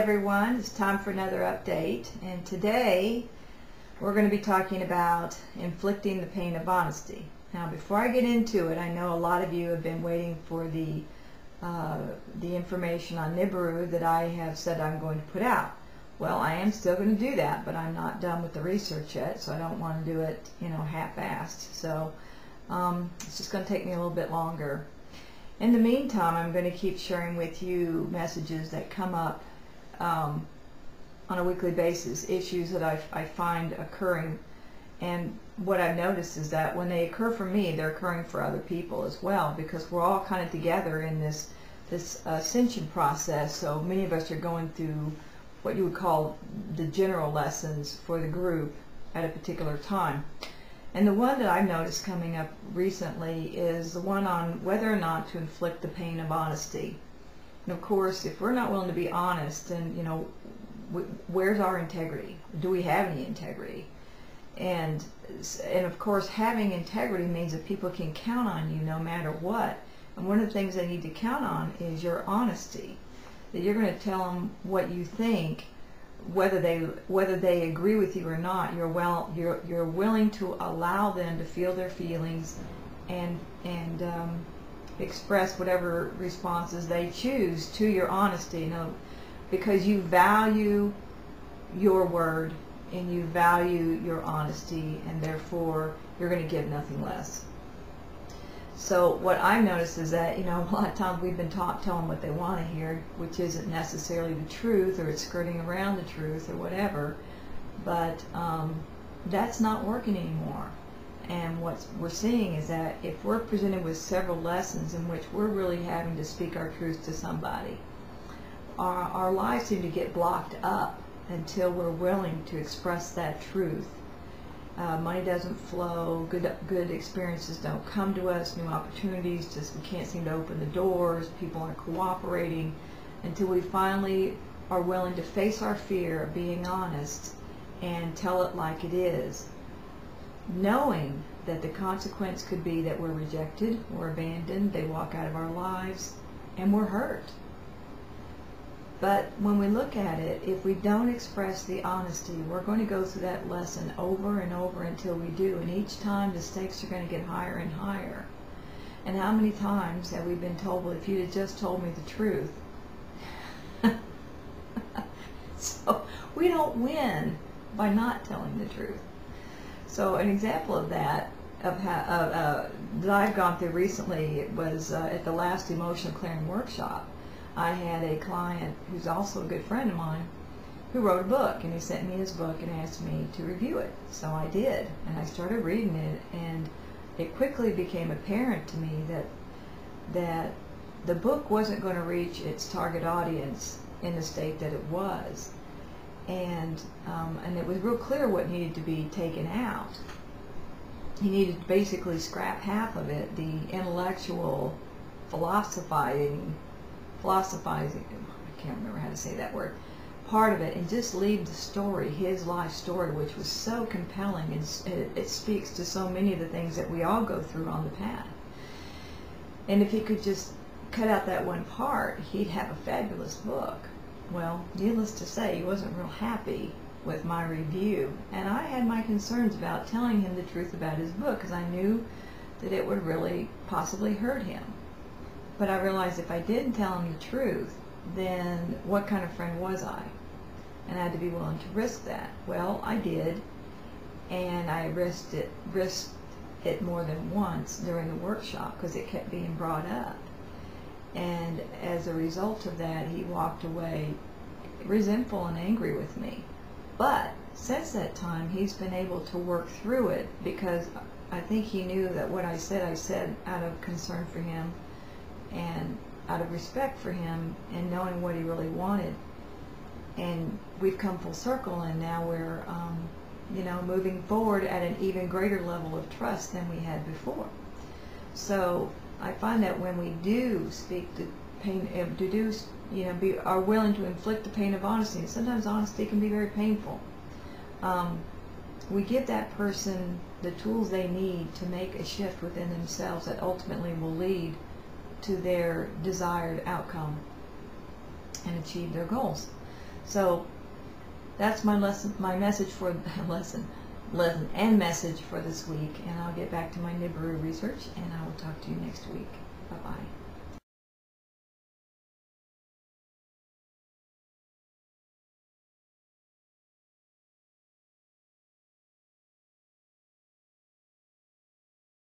everyone, it's time for another update, and today we're going to be talking about inflicting the pain of honesty. Now before I get into it, I know a lot of you have been waiting for the information on Nibiru that I have said I'm going to put out. Well, I am still going to do that, but I'm not done with the research yet, so I don't want to do it, half-assed. So it's just going to take me a little bit longer. In the meantime, I'm going to keep sharing with you messages that come up on a weekly basis, issues that I find occurring. And what I've noticed is that when they occur for me, they're occurring for other people as well, because we're all kind of together in this ascension process. So many of us are going through what you would call the general lessons for the group at a particular time. And the one that I've noticed coming up recently is the one on whether or not to inflict the pain of honesty. And of course, if we're not willing to be honest, then, where's our integrity? Do we have any integrity? And of course, having integrity means that people can count on you no matter what. And one of the things they need to count on is your honesty. That you're going to tell them what you think, whether they agree with you or not. You're willing to allow them to feel their feelings and express whatever responses they choose to your honesty. Because you value your word and you value your honesty, and therefore you're going to give nothing less. So what I've noticed is that, a lot of times we've been taught tell them what they want to hear, which isn't necessarily the truth, or it's skirting around the truth or whatever, but that's not working anymore. And what we're seeing is that if we're presented with several lessons in which we're really having to speak our truth to somebody, our lives seem to get blocked up until we're willing to express that truth. Money doesn't flow, good experiences don't come to us, new opportunities, we can't seem to open the doors, people aren't cooperating, until we finally are willing to face our fear of being honest and tell it like it is, knowing that the consequence could be that we're rejected, we're abandoned, they walk out of our lives, and we're hurt. But when we look at it, if we don't express the honesty, we're going to go through that lesson over and over until we do. And each time the stakes are going to get higher and higher. And how many times have we been told, well, if you'd have just told me the truth? So we don't win by not telling the truth. So an example of that, that I've gone through recently, it was at the last emotional clearing workshop. I had a client who's also a good friend of mine who wrote a book, and he sent me his book and asked me to review it. So I did, and I started reading it, and it quickly became apparent to me that the book wasn't going to reach its target audience in the state that it was, and it was real clear what needed to be taken out. He needed to basically scrap half of it, the intellectual philosophizing, I can't remember how to say that word, part of it, and just leave the story, his life story, which was so compelling, and it speaks to so many of the things that we all go through on the path. And if he could just cut out that one part, he'd have a fabulous book. Well, needless to say, he wasn't real happy with my review, and I had my concerns about telling him the truth about his book, because I knew that it would really possibly hurt him. But I realized if I didn't tell him the truth, then what kind of friend was I? And I had to be willing to risk that. Well, I did, and I risked it more than once during the workshop because it kept being brought up. And as a result of that, he walked away resentful and angry with me. But since that time, he's been able to work through it, because I think he knew that what I said out of concern for him and out of respect for him and knowing what he really wanted. And we've come full circle, and now we're moving forward at an even greater level of trust than we had before. So I find that when we do speak the pain, are willing to inflict the pain of honesty, and sometimes honesty can be very painful, we give that person the tools they need to make a shift within themselves that ultimately will lead to their desired outcome and achieve their goals. So that's my lesson, my message for lesson and message for this week. And I'll get back to my Nibiru research, and I will talk to you next week. Bye bye.